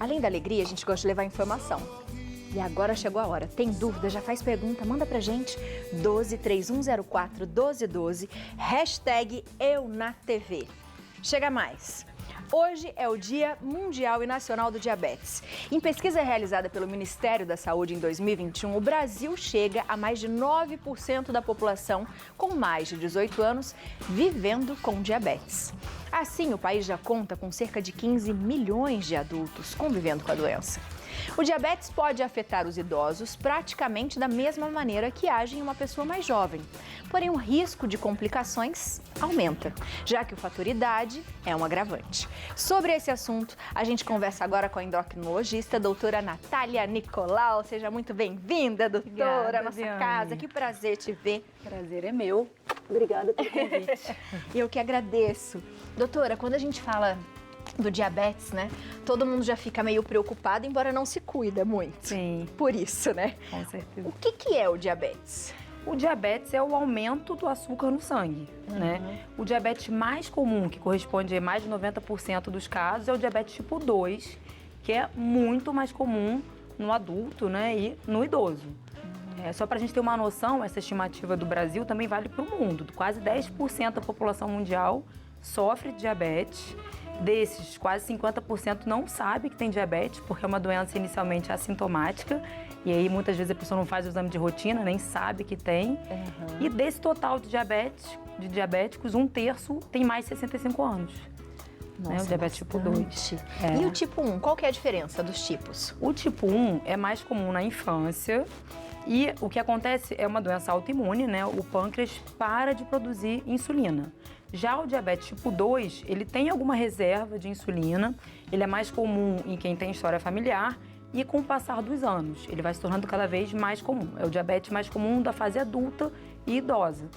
Além da alegria, a gente gosta de levar informação. E agora chegou a hora. Tem dúvida? Já faz pergunta? Manda pra gente. 1231041212, hashtag EuNaTV. Chega mais. Hoje é o Dia Mundial e Nacional do Diabetes. Em pesquisa realizada pelo Ministério da Saúde em 2021, o Brasil chega a mais de 9% da população com mais de 18 anos vivendo com diabetes. Assim, o país já conta com cerca de 15 milhões de adultos convivendo com a doença. O diabetes pode afetar os idosos praticamente da mesma maneira que age em uma pessoa mais jovem. Porém, o risco de complicações aumenta, já que o fator idade é um agravante. Sobre esse assunto, a gente conversa agora com a endocrinologista, a doutora Natália Nicolau. Seja muito bem-vinda, doutora, à nossa casa. Que prazer te ver. Prazer é meu. Obrigada pelo convite. Eu que agradeço. Doutora, quando a gente fala do diabetes, né? Todo mundo já fica meio preocupado, embora não se cuida muito. Sim. Por isso, né? Com certeza. O que é o diabetes? O diabetes é o aumento do açúcar no sangue, né? O diabetes mais comum, que corresponde a mais de 90% dos casos, é o diabetes tipo 2, que é muito mais comum no adulto, né? E no idoso. Só para a gente ter uma noção, essa estimativa do Brasil também vale para o mundo. Quase 10% da população mundial sofre de diabetes. Desses, quase 50% não sabe que tem diabetes, porque é uma doença inicialmente assintomática. E aí, muitas vezes, a pessoa não faz o exame de rotina, nem sabe que tem. E desse total de diabéticos, 1/3 tem mais de 65 anos. Nossa, O diabetes tipo 2. E o tipo 1, qual que é a diferença dos tipos? O tipo 1 é mais comum na infância. E o que acontece é uma doença autoimune, né? O pâncreas para de produzir insulina. Já o diabetes tipo 2, ele tem alguma reserva de insulina, ele é mais comum em quem tem história familiar e com o passar dos anos, ele vai se tornando cada vez mais comum. É o diabetes mais comum da fase adulta e idosa.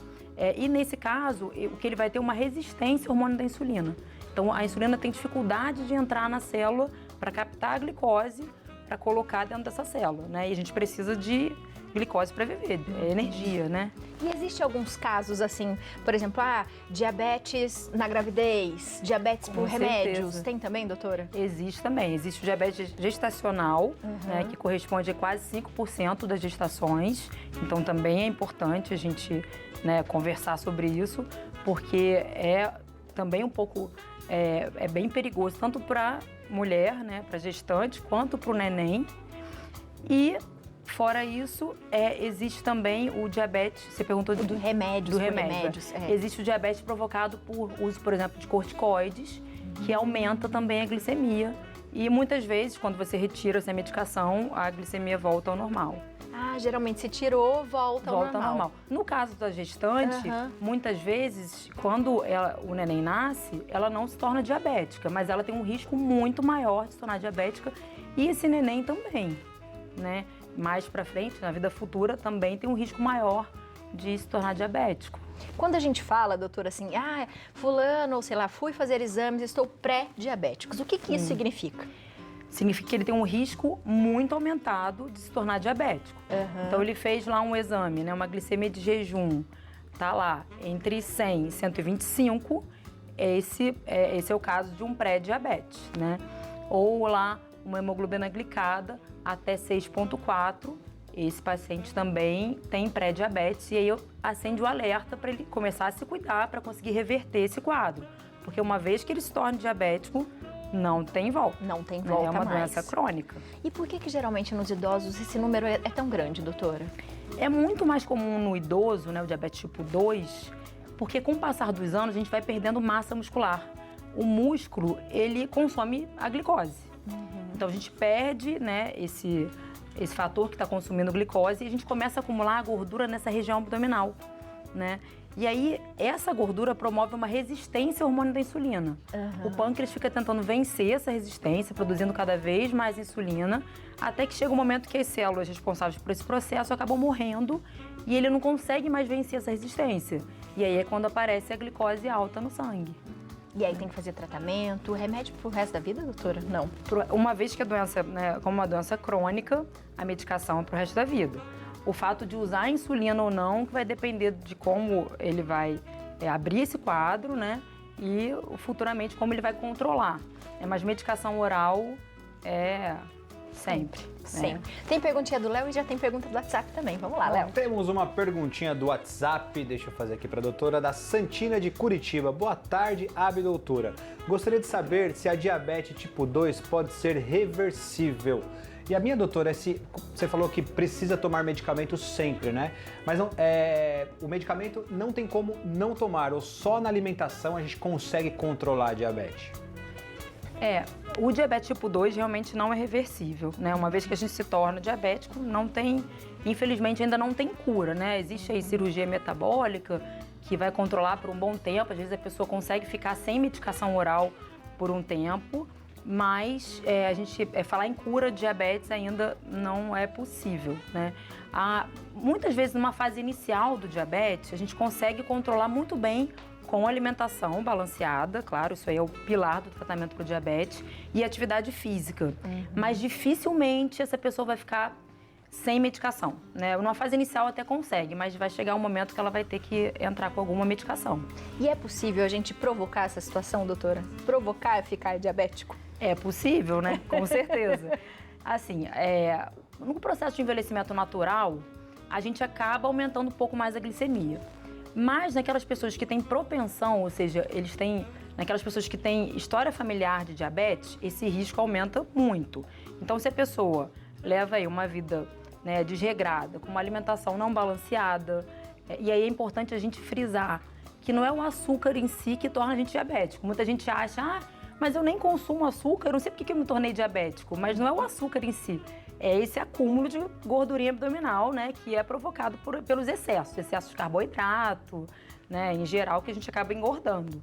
E nesse caso, o que ele vai ter uma resistência ao hormônio da insulina. Então, a insulina tem dificuldade de entrar na célula para captar a glicose, para colocar dentro dessa célula, né? E a gente precisa de glicose para viver, energia, né? E existe alguns casos assim, por exemplo, diabetes na gravidez, diabetes por remédios. Tem também, doutora? Existe também. Existe o diabetes gestacional, né, que corresponde a quase 5% das gestações. Então também é importante a gente, né, conversar sobre isso, porque é também um pouco, é bem perigoso, tanto para mulher, né, para gestante, quanto para o neném. E fora isso, existe também o diabetes, você perguntou do remédios. Existe o diabetes provocado por uso, por exemplo, de corticoides, que aumenta também a glicemia. E muitas vezes, quando você retira essa medicação, a glicemia volta ao normal. Geralmente se tirou, volta ao normal. No caso da gestante, muitas vezes, quando o neném nasce, ela não se torna diabética, mas ela tem um risco muito maior de se tornar diabética e esse neném também, né? Mais pra frente, na vida futura, também tem um risco maior de se tornar diabético. Quando a gente fala, doutora, assim, fulano, ou sei lá, fui fazer exames, estou pré-diabéticos, o que isso significa? Significa que ele tem um risco muito aumentado de se tornar diabético. Então, ele fez lá um exame, né, uma glicemia de jejum, tá lá, entre 100 e 125, esse é o caso de um pré-diabetes, né? Ou lá, uma hemoglobina glicada até 6,4, esse paciente também tem pré-diabetes e aí eu acendo o alerta para ele começar a se cuidar para conseguir reverter esse quadro. Porque uma vez que ele se torna diabético, não tem volta. Não tem volta mais. É uma doença crônica. E por que geralmente nos idosos esse número é tão grande, doutora? É muito mais comum no idoso, né, o diabetes tipo 2, porque com o passar dos anos a gente vai perdendo massa muscular. O músculo, ele consome a glicose. Então a gente perde, né, esse fator que está consumindo glicose e a gente começa a acumular a gordura nessa região abdominal, né? E aí essa gordura promove uma resistência ao hormônio da insulina. O pâncreas fica tentando vencer essa resistência, produzindo cada vez mais insulina, até que chega um momento que as células responsáveis por esse processo acabam morrendo e ele não consegue mais vencer essa resistência. E aí é quando aparece a glicose alta no sangue. E aí tem que fazer tratamento, remédio pro resto da vida, doutora? Não. Uma vez que a doença, né, como uma doença crônica, a medicação é pro resto da vida. O fato de usar insulina ou não que vai depender de como ele vai abrir esse quadro, né? E futuramente como ele vai controlar. Mas medicação oral é sempre. Sim. Né? Tem perguntinha do Léo e já tem pergunta do WhatsApp também. Vamos lá, Léo. Temos uma perguntinha do WhatsApp, deixa eu fazer aqui para a doutora, da Santina de Curitiba. Boa tarde, doutora. Gostaria de saber se a diabetes tipo 2 pode ser reversível. E a minha doutora, você falou que precisa tomar medicamento sempre, né? Mas não, o medicamento não tem como não tomar, ou só na alimentação a gente consegue controlar a diabetes? O diabetes tipo 2 realmente não é reversível, né? Uma vez que a gente se torna diabético, não tem, infelizmente ainda não tem cura, né? Existe aí cirurgia metabólica que vai controlar por um bom tempo, às vezes a pessoa consegue ficar sem medicação oral por um tempo, mas a gente falar em cura de diabetes ainda não é possível, né? Muitas vezes numa fase inicial do diabetes, a gente consegue controlar muito bem com alimentação balanceada, claro, isso aí é o pilar do tratamento para o diabetes, e atividade física. Mas dificilmente essa pessoa vai ficar sem medicação, né? Numa fase inicial até consegue, mas vai chegar um momento que ela vai ter que entrar com alguma medicação. E é possível a gente provocar essa situação, doutora? Provocar ficar diabético? É possível, né? Com certeza. Assim, no processo de envelhecimento natural, a gente acaba aumentando um pouco mais a glicemia. Mas naquelas pessoas que têm propensão, ou seja, naquelas pessoas que têm história familiar de diabetes, esse risco aumenta muito. Então, se a pessoa leva aí uma vida, né, desregrada, com uma alimentação não balanceada, e aí é importante a gente frisar que não é o açúcar em si que torna a gente diabético. Muita gente acha, mas eu nem consumo açúcar, eu não sei por que eu me tornei diabético. Mas não é o açúcar em si, é esse acúmulo de gordurinha abdominal, né, que é provocado pelos excessos de carboidrato, né, em geral, que a gente acaba engordando.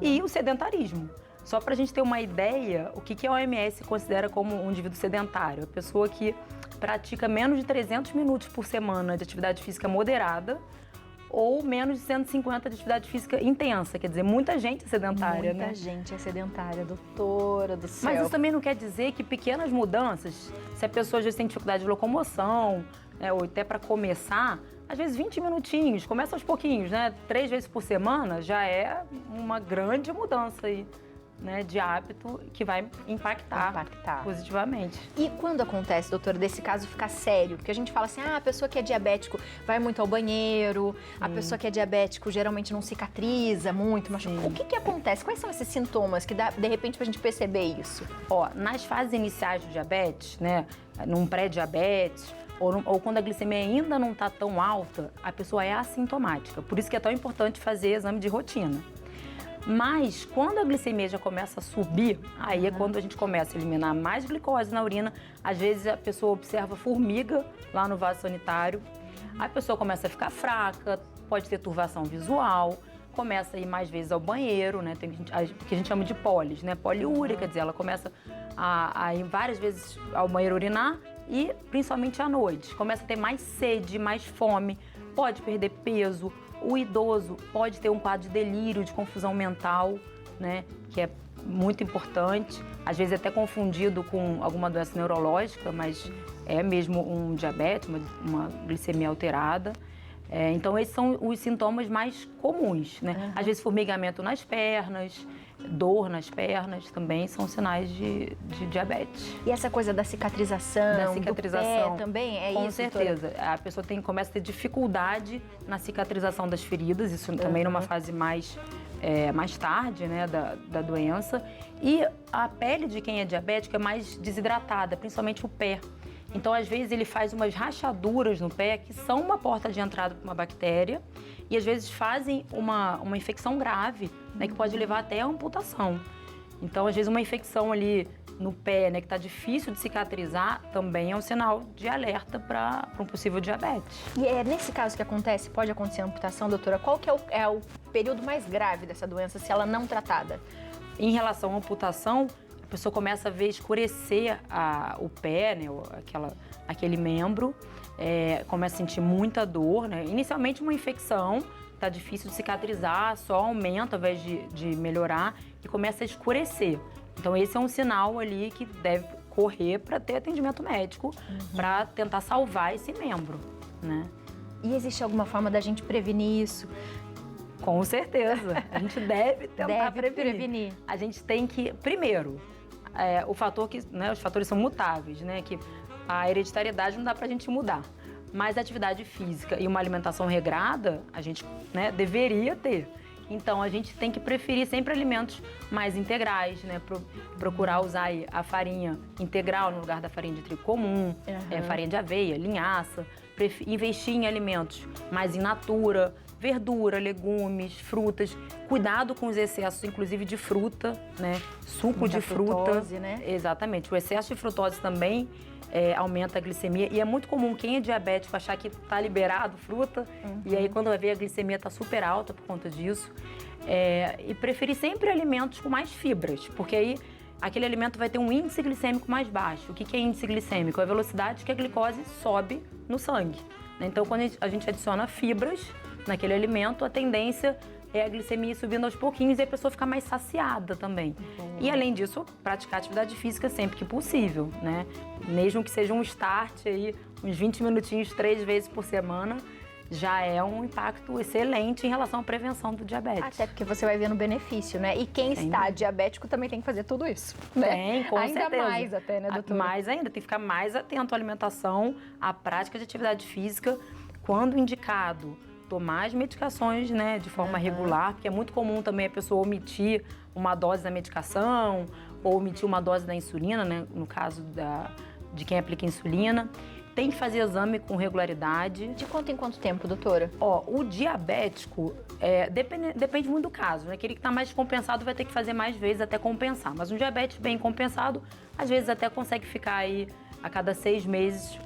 E o sedentarismo. Só para a gente ter uma ideia, o que a OMS considera como um indivíduo sedentário? A pessoa que pratica menos de 300 minutos por semana de atividade física moderada ou menos de 150 de atividade física intensa. Quer dizer, muita gente é sedentária, né? Muita gente é sedentária, doutora do céu. Mas isso também não quer dizer que pequenas mudanças, se a pessoa já tem dificuldade de locomoção, né, ou até para começar, às vezes 20 minutinhos, começa aos pouquinhos, né? 3 vezes por semana já é uma grande mudança aí, né, de hábito que vai impactar positivamente. E quando acontece, doutora, desse caso ficar sério? Porque a gente fala assim, a pessoa que é diabético vai muito ao banheiro, a pessoa que é diabético geralmente não cicatriza muito, machuca. O que acontece? Quais são esses sintomas que dá, de repente, pra gente perceber isso? Nas fases iniciais do diabetes, né, num pré-diabetes, ou quando a glicemia ainda não está tão alta, a pessoa é assintomática. Por isso que é tão importante fazer exame de rotina. Mas quando a glicemia já começa a subir, aí é quando a gente começa a eliminar mais glicose na urina. Às vezes a pessoa observa formiga lá no vaso sanitário, a pessoa começa a ficar fraca, pode ter turvação visual, começa a ir mais vezes ao banheiro, né? Tem o que a gente chama de pólis, né? Poliúria, quer dizer, ela começa a ir várias vezes ao banheiro urinar e principalmente à noite. Começa a ter mais sede, mais fome, pode perder peso. O idoso pode ter um quadro de delírio, de confusão mental, né, que é muito importante. Às vezes é até confundido com alguma doença neurológica, mas é mesmo um diabetes, uma glicemia alterada. Então, esses são os sintomas mais comuns, né? Às vezes, formigamento nas pernas, dor nas pernas também são sinais de diabetes. E essa coisa da cicatrização, do pé também é isso? Com certeza. A pessoa começa a ter dificuldade na cicatrização das feridas, isso também numa fase mais tarde, né, da doença. E a pele de quem é diabético é mais desidratada, principalmente o pé. Então, às vezes, ele faz umas rachaduras no pé que são uma porta de entrada para uma bactéria e, às vezes, fazem uma infecção grave, né, que pode levar até a amputação. Então, às vezes, uma infecção ali no pé, né, que está difícil de cicatrizar, também é um sinal de alerta para um possível diabetes. E é nesse caso que acontece, pode acontecer a amputação, doutora? Qual que é o período mais grave dessa doença, se ela não tratada? Em relação à amputação, a pessoa começa a ver escurecer o pé, né, aquele membro, começa a sentir muita dor, né? Inicialmente uma infecção, tá difícil de cicatrizar, só aumenta ao invés de melhorar e começa a escurecer. Então esse é um sinal ali que deve correr para ter atendimento médico, para tentar salvar esse membro, né? E existe alguma forma da gente prevenir isso? Com certeza, a gente deve tentar prevenir. A gente tem que, primeiro, o fator que, né, os fatores são mutáveis, né? Que a hereditariedade não dá pra gente mudar. Mas a atividade física e uma alimentação regrada, a gente, né, deveria ter. Então, a gente tem que preferir sempre alimentos mais integrais, né? Procurar usar aí a farinha integral no lugar da farinha de trigo comum, farinha de aveia, linhaça. Investir em alimentos mais in natura, verdura, legumes, frutas. Cuidado com os excessos, inclusive de fruta, né? Suco Muita de fruta. frutose, né? Exatamente. O excesso de frutose também aumenta a glicemia. E é muito comum quem é diabético achar que tá liberado fruta. E aí, quando vai ver, a glicemia tá super alta por conta disso. E preferir sempre alimentos com mais fibras, porque aí aquele alimento vai ter um índice glicêmico mais baixo. O que é índice glicêmico? É a velocidade que a glicose sobe no sangue. Então, quando a gente adiciona fibras naquele alimento, a tendência é a glicemia subindo aos pouquinhos e a pessoa ficar mais saciada também. E, além disso, praticar atividade física sempre que possível, né? Mesmo que seja um start aí, uns 20 minutinhos 3 vezes por semana, já é um impacto excelente em relação à prevenção do diabetes. Até porque você vai vendo benefício, né? E quem está diabético também tem que fazer tudo isso, né? Tem, com ainda certeza. mais até, né, doutora? Mais ainda, tem que ficar mais atento à alimentação, à prática de atividade física, quando indicado. Tomar as medicações, né, de forma regular, porque é muito comum também a pessoa omitir uma dose da medicação ou omitir uma dose da insulina, né, no caso de quem aplica insulina. Tem que fazer exame com regularidade. De quanto em quanto tempo, doutora? O diabético depende muito do caso, né? Aquele que está mais compensado vai ter que fazer mais vezes até compensar. Mas um diabetes bem compensado, às vezes até consegue ficar aí a cada 6 meses,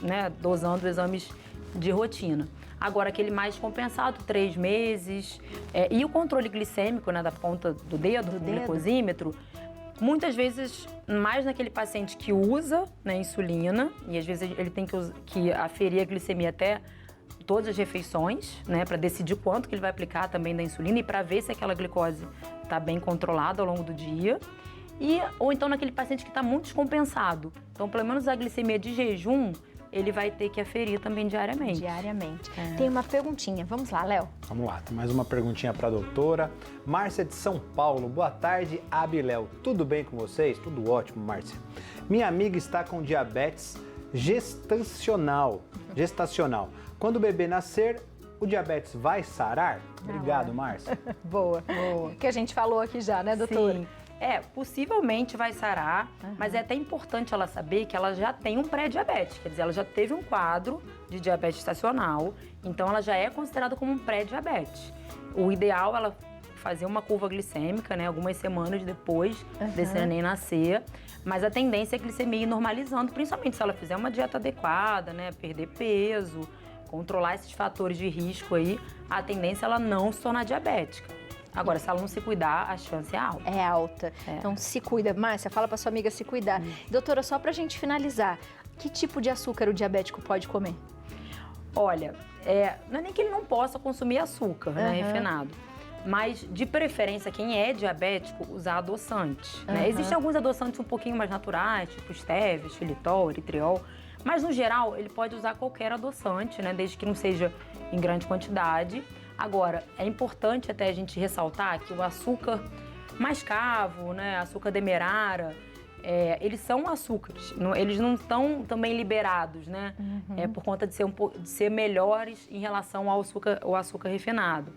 né, dosando exames de rotina. Agora, aquele mais compensado, 3 meses. E o controle glicêmico, né, da ponta do dedo, o glicosímetro, muitas vezes, mais naquele paciente que usa, né, insulina, e às vezes ele tem que aferir a glicemia até todas as refeições, né, para decidir quanto que ele vai aplicar também da insulina e para ver se aquela glicose está bem controlada ao longo do dia. Ou então naquele paciente que está muito descompensado. Então, pelo menos a glicemia de jejum, ele vai ter que aferir também diariamente. Diariamente. Tem uma perguntinha. Vamos lá, Léo. Vamos lá, tem mais uma perguntinha para a doutora. Márcia de São Paulo. Boa tarde, Abi e Léo. Tudo bem com vocês? Tudo ótimo, Márcia. Minha amiga está com diabetes gestacional. Quando o bebê nascer, o diabetes vai sarar? Obrigado, Márcia. Boa. Que a gente falou aqui já, né, doutora? Sim. Possivelmente vai sarar, mas é até importante ela saber que ela já tem um pré-diabetes, quer dizer, ela já teve um quadro de diabetes estacional, então ela já é considerada como um pré-diabetes. O ideal é ela fazer uma curva glicêmica, né, algumas semanas depois desse neném nascer, mas a tendência é a glicemia ir normalizando, principalmente se ela fizer uma dieta adequada, né, perder peso, controlar esses fatores de risco aí, a tendência é ela não se tornar diabética. Agora, se ela não se cuidar, a chance é alta. É alta. Então, se cuida. Márcia, fala pra sua amiga se cuidar. Doutora, só pra gente finalizar, que tipo de açúcar o diabético pode comer? Olha, não é nem que ele não possa consumir açúcar, né, refinado. Mas, de preferência, quem é diabético, usar adoçantes. Né? Existem alguns adoçantes um pouquinho mais naturais, tipo stevia, xilitol, eritriol. Mas, no geral, ele pode usar qualquer adoçante, né, desde que não seja em grande quantidade. Agora, é importante até a gente ressaltar que o açúcar mascavo, né, açúcar demerara, eles são açúcares, eles não estão também liberados, né, por conta de ser melhores em relação ao açúcar refinado.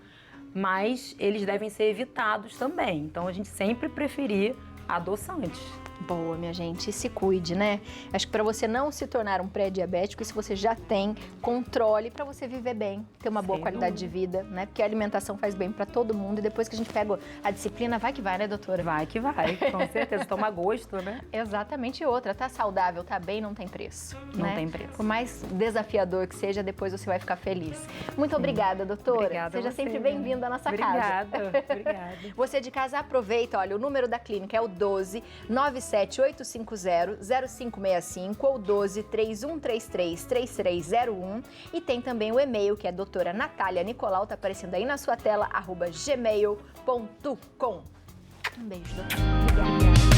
Mas eles devem ser evitados também, então a gente sempre preferir adoçantes. Boa, minha gente, e se cuide, né? Acho que para você não se tornar um pré-diabético, e se você já tem, controle para você viver bem, ter uma boa qualidade de vida, né? Porque a alimentação faz bem para todo mundo e depois que a gente pega a disciplina, vai que vai, né, doutora? Vai que vai, com certeza, toma gosto, né? Exatamente, e outra, tá saudável, tá bem, não tem preço. Não né? tem preço. Por mais desafiador que seja, depois você vai ficar feliz. Muito obrigada, doutora. Obrigada. Seja sempre bem-vinda à nossa casa. Obrigada. Você de casa aproveita, olha, o número da clínica é o 12 97850 0565 ou 12 3133 3301 e tem também o e-mail que é doutora Natália Nicolau, tá aparecendo aí na sua tela, @gmail.com. Um beijo, doutora. Obrigada.